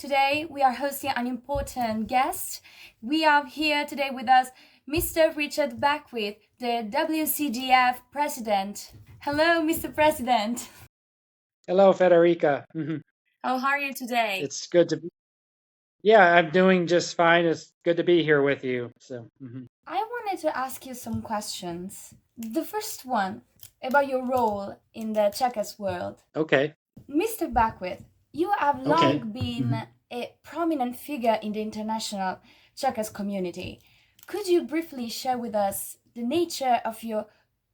today we are hosting an important guest. We have here today with us Mr. Richard Beckwith, the WCDF president. Hello, Mr. President. Hello, Federica. How are you today? It's good to be. Yeah, I'm doing just fine. It's good to be here with you. I wanted to ask you some questions. The first one about your role in the checkers world. Okay. Mr. Beckwith, you have Okay. long been a prominent figure in the international checkers community. Could you briefly share with us the nature of your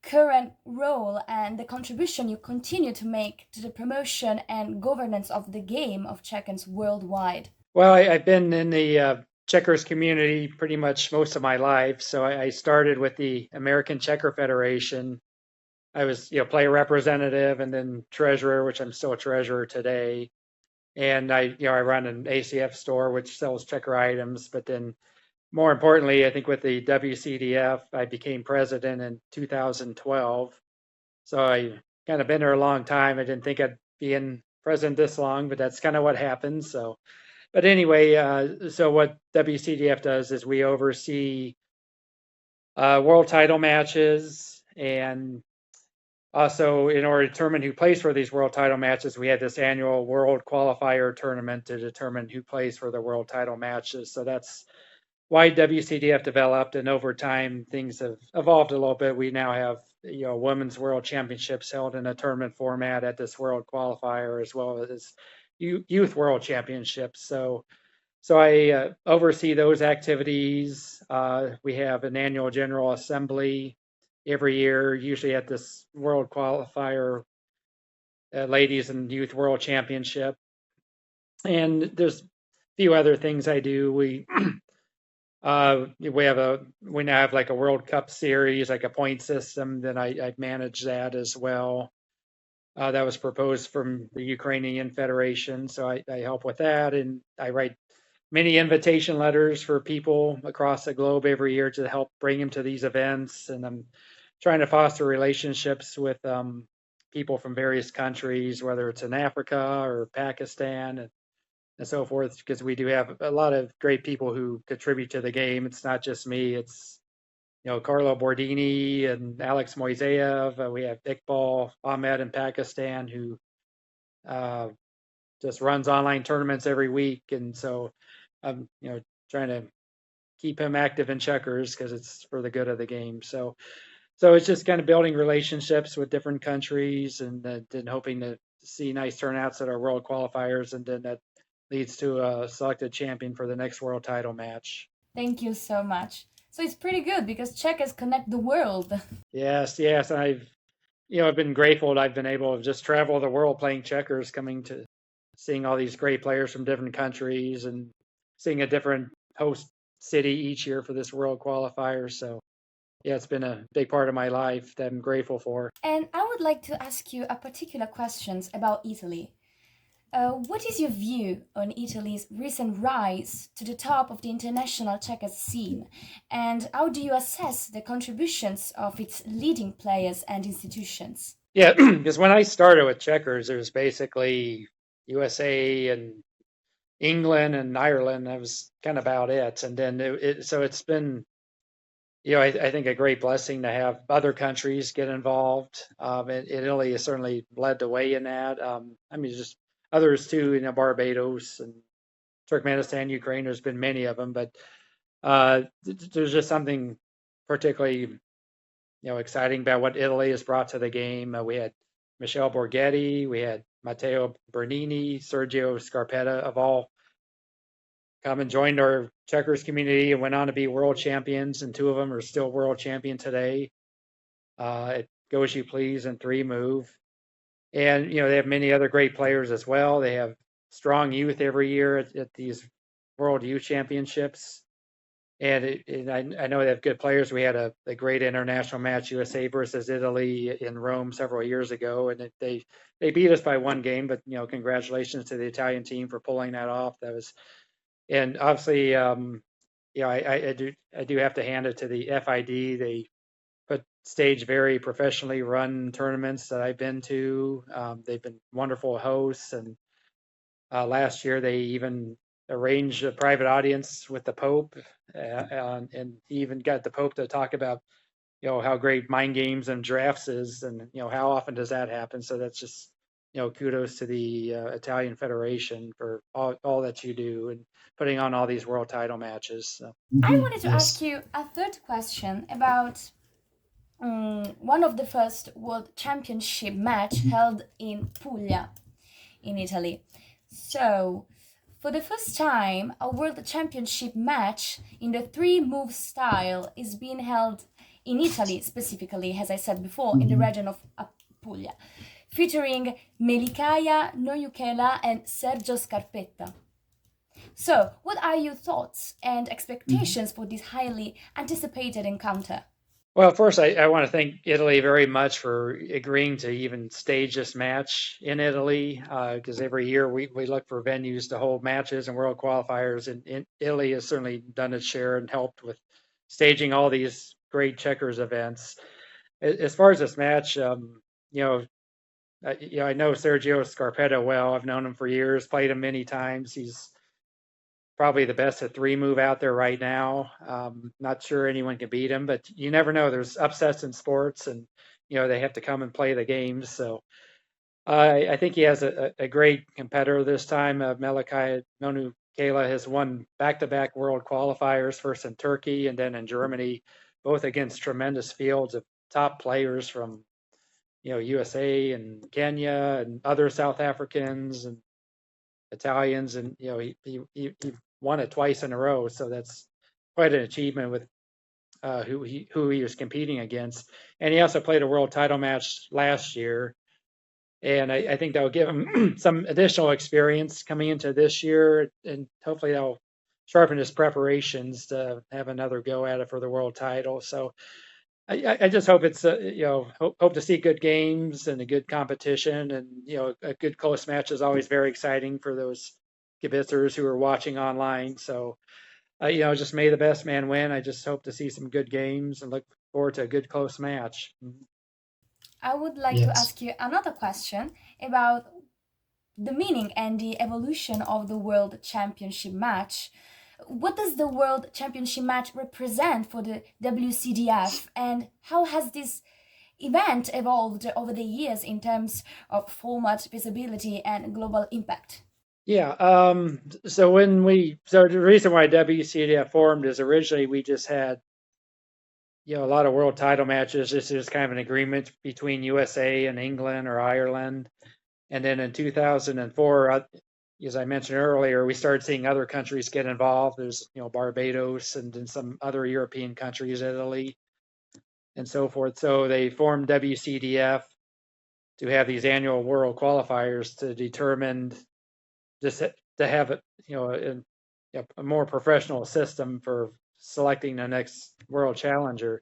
current role and the contribution you continue to make to the promotion and governance of the game of checkers worldwide? Well, I've been in the checkers community pretty much most of my life. So I started with the American Checker Federation. I was, player representative and then treasurer, which I'm still a treasurer today. And I run an ACF store which sells checker items. But then, more importantly, I think with the WCDF, I became president in 2012. So I kind of been there a long time. I didn't think I'd be in president this long, but that's kind of what happens. So, but anyway, so what WCDF does is we oversee world title matches, and also in order to determine who plays for these world title matches, we had this annual world qualifier tournament to determine who plays for the world title matches. So that's why WCDF developed, and over time things have evolved a little bit. We now have women's world championships held in a tournament format at this world qualifier, as well as youth world championships. So I oversee those activities. We have an annual general assembly every year, usually at this world qualifier, ladies and youth world championship. And there's a few other things I do. We now have like a World Cup series, like a point system. Then I manage that as well. That was proposed from the Ukrainian Federation, so I help with that, and I write many invitation letters for people across the globe every year to help bring them to these events. And I'm trying to foster relationships with people from various countries, whether it's in Africa or Pakistan and so forth, because we do have a lot of great people who contribute to the game. It's not just me. It's Carlo Bordini and Alex Moiseev. We have Iqbal Ahmed in Pakistan, who just runs online tournaments every week, and so I'm trying to keep him active in checkers because it's for the good of the game. So it's just kind of building relationships with different countries, and then hoping to see nice turnouts at our world qualifiers, and then that leads to a selected champion for the next world title match. Thank you so much. So it's pretty good because checkers connect the world. Yes. I've been grateful that I've been able to just travel the world playing checkers, seeing all these great players from different countries and seeing a different host city each year for this world qualifier. So yeah, it's been a big part of my life that I'm grateful for. And I would like to ask you a particular questions about Italy. What is your view on Italy's recent rise to the top of the international checkers scene? And how do you assess the contributions of its leading players and institutions? Yeah, because when I started with checkers, it was basically USA and England and Ireland. That was kind of about it. And then so it's been, I think a great blessing to have other countries get involved. And Italy has certainly led the way in that. Just others too, Barbados and Turkmenistan, Ukraine. There's been many of them, but there's just something particularly, exciting about what Italy has brought to the game. We had Michele Borghetti, we had Matteo Bernini, Sergio Scarpetta, of all come and joined our checkers community and went on to be world champions, and two of them are still world champion today. It goes you please and three move. And they have many other great players as well. They have strong youth every year at these world youth championships. And I know they have good players. We had a great international match, USA versus Italy in Rome several years ago, and they beat us by one game. But congratulations to the Italian team for pulling that off. That was, and obviously, I do have to hand it to the FID. They stage very professionally run tournaments that I've been to. They've been wonderful hosts, and Last year, they even arranged a private audience with the Pope, and he even got the Pope to talk about, how great mind games and drafts is, and how often does that happen. So that's just, kudos to the Italian Federation for all that you do and putting on all these world title matches. So. I wanted to ask you a third question about one of the first World Championship match held in Puglia, in Italy. So, for the first time, a World Championship match in the three-move style is being held in Italy, specifically, as I said before, in the region of Puglia, featuring Melikaya Nonyukela and Sergio Scarpetta. So, what are your thoughts and expectations for this highly anticipated encounter? Well, first, I want to thank Italy very much for agreeing to even stage this match in Italy, because every year we look for venues to hold matches and world qualifiers, and Italy has certainly done its share and helped with staging all these great checkers events. As far as this match, I know Sergio Scarpetta well. I've known him for years, played him many times. He's probably the best at three move out there right now. Not sure anyone can beat him, but you never know. There's upsets in sports, and they have to come and play the games. So I think he has a great competitor this time. Melikaya Nonyukela has won back-to-back world qualifiers, first in Turkey and then in Germany, both against tremendous fields of top players from USA and Kenya and other South Africans and Italians, and he won it twice in a row, so that's quite an achievement with who he was competing against. And he also played a world title match last year, and I think that'll give him some additional experience coming into this year, and hopefully that'll sharpen his preparations to have another go at it for the world title. So I just hope it's hope to see good games and a good competition, and a good close match is always very exciting for those kibitzers who are watching online. So just may the best man win. I just hope to see some good games and look forward to a good close match. I would like to ask you another question about the meaning and the evolution of the World Championship match. What does the World Championship match represent for the WCDF, and how has this event evolved over the years in terms of format, visibility, and global impact? Yeah. So the reason why WCDF formed is originally we just had a lot of world title matches. This is kind of an agreement between USA and England or Ireland. And then in 2004, as I mentioned earlier, we started seeing other countries get involved. There's, Barbados and then some other European countries, Italy, and so forth. So they formed WCDF to have these annual world qualifiers to determine just to have a more professional system for selecting the next world challenger.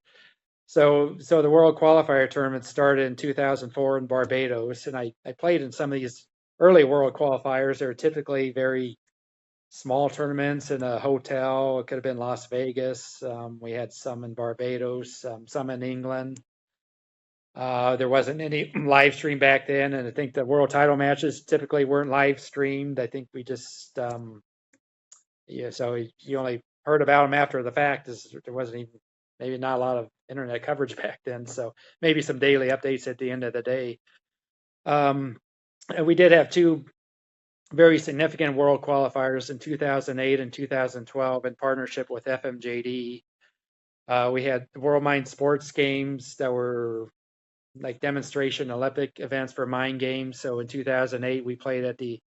So the world qualifier tournament started in 2004 in Barbados, and I played in some of these early world qualifiers. They're typically very small tournaments in a hotel. It could have been Las Vegas. We had some in Barbados, some in England. There wasn't any live stream back then, and I think the world title matches typically weren't live streamed. I think we just, so you only heard about them after the fact. There wasn't even, maybe not a lot of internet coverage back then, so maybe some daily updates at the end of the day. And we did have two very significant world qualifiers in 2008 and 2012 in partnership with FMJD. We had the World Mind Sports Games that were like demonstration Olympic events for mind games. So in 2008, we played at the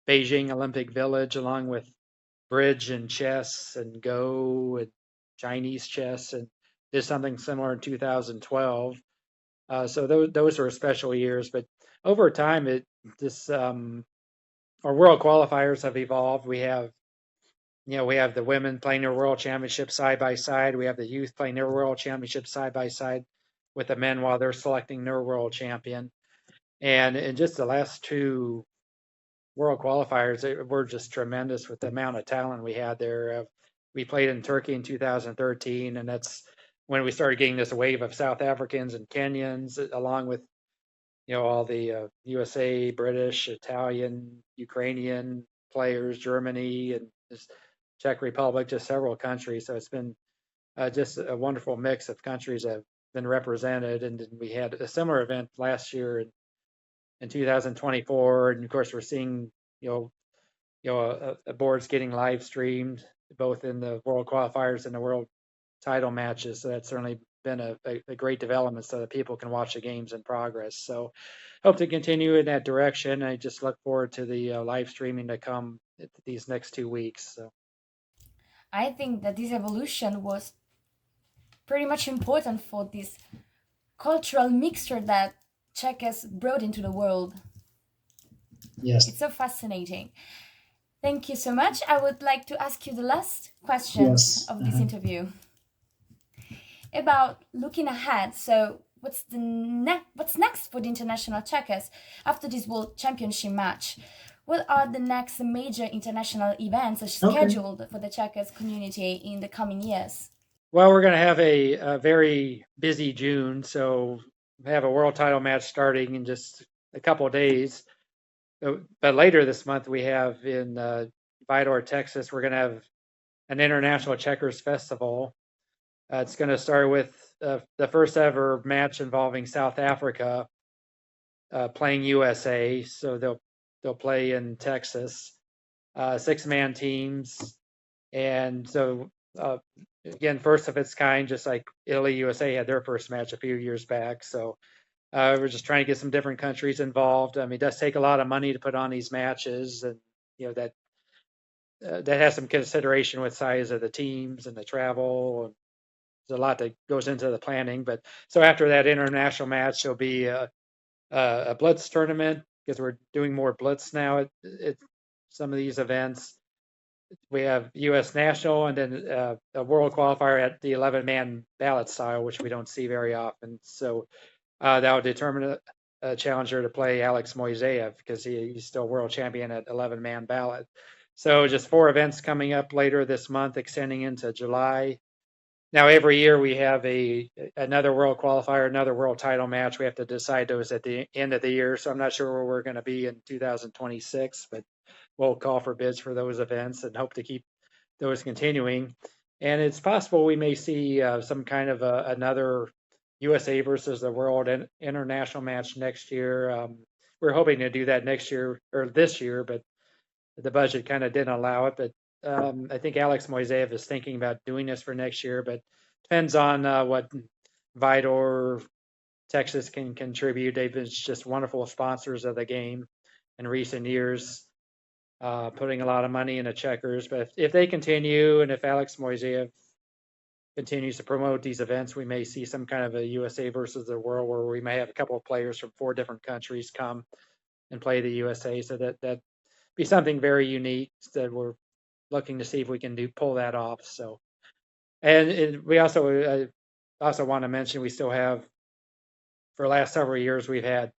Beijing Olympic Village along with bridge and chess and Go and Chinese chess, and did something similar in 2012. So those were special years. But over time, our world qualifiers have evolved. We have the women playing their world championship side by side. We have the youth playing their world championship side by side with the men while they're selecting their world champion. And in just the last two world qualifiers, they were just tremendous with the amount of talent we had there. We played in Turkey in 2013, and that's when we started getting this wave of South Africans and Kenyans, along with all the USA, British, Italian, Ukrainian, players, Germany and just Czech Republic, just several countries. So it's been just a wonderful mix of countries that have been represented. And then we had a similar event last year in 2024, and of course we're seeing boards getting live streamed both in the world qualifiers and the world title matches. So that's certainly been a great development so that people can watch the games in progress. So hope to continue in that direction. I just look forward to the live streaming to come these next 2 weeks. So I think that this evolution was pretty much important for this cultural mixture that Czech has brought into the world. Yes. It's so fascinating. Thank you so much. I would like to ask you the last questions of this interview about looking ahead. So what's next for the international checkers after this World Championship match? What are the next major international events scheduled for the checkers community in the coming years? Well, we're going to have a very busy June. So we have a world title match starting in just a couple of days. But later this month, we have in Vidor, Texas, we're going to have an international checkers festival. It's going to start with the first ever match involving South Africa playing USA. So they'll play in Texas, 6-man teams. And so again, first of its kind, just like Italy, USA had their first match a few years back. So we're just trying to get some different countries involved. I mean, it does take a lot of money to put on these matches, and that has some consideration with size of the teams and the travel. And there's a lot that goes into the planning. But so after that international match, there'll be a blitz tournament because we're doing more blitz now at some of these events. We have U.S. national and then a world qualifier at the 11-man ballot style, which we don't see very often. So that will determine a challenger to play Alex Moiseev because he's still world champion at 11-man ballot. So just 4 events coming up later this month, extending into July. Now, every year we have another world qualifier, another world title match. We have to decide those at the end of the year. So I'm not sure where we're going to be in 2026, but we'll call for bids for those events and hope to keep those continuing. And it's possible we may see some kind of another USA versus the world international match next year. We're hoping to do that next year or this year, but the budget kind of didn't allow it. But I think Alex Moiseev is thinking about doing this for next year, but depends on what Vidor, Texas can contribute. They've been just wonderful sponsors of the game in recent years, putting a lot of money into checkers. But if they continue and if Alex Moiseev continues to promote these events, we may see some kind of a USA versus the world where we may have a couple of players from 4 different countries come and play the USA. So that be something very unique that we're looking to see if we can pull that off. So, and we also want to mention we still have, for the last several years, we've had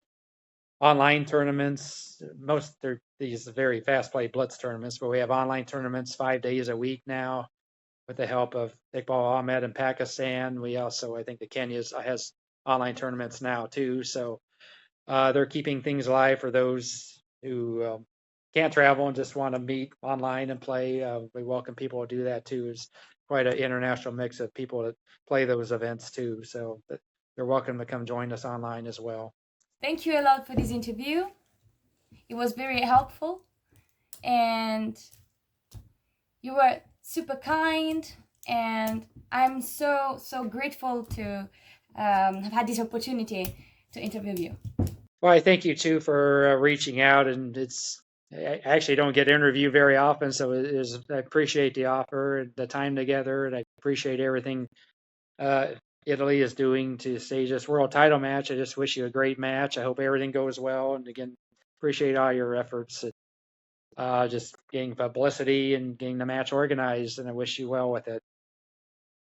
online tournaments. Most they're these very fast play blitz tournaments, but we have online tournaments 5 days a week now with the help of Iqbal Ahmed in Pakistan. We also, I think the Kenya has online tournaments now too. So they're keeping things alive for those who can't travel and just want to meet online and play. We welcome people to do that too. It's quite an international mix of people that play those events too. So they're welcome to come join us online as well. Thank you a lot for this interview. It was very helpful and you were super kind, and I'm so grateful to have had this opportunity to interview you. Well, I thank you too for reaching out, and I actually don't get interviewed very often, so I appreciate the offer and the time together, and I appreciate everything Italy is doing to stage this world title match. I just wish you a great match. I hope everything goes well, and again, appreciate all your efforts at just getting publicity and getting the match organized, and I wish you well with it.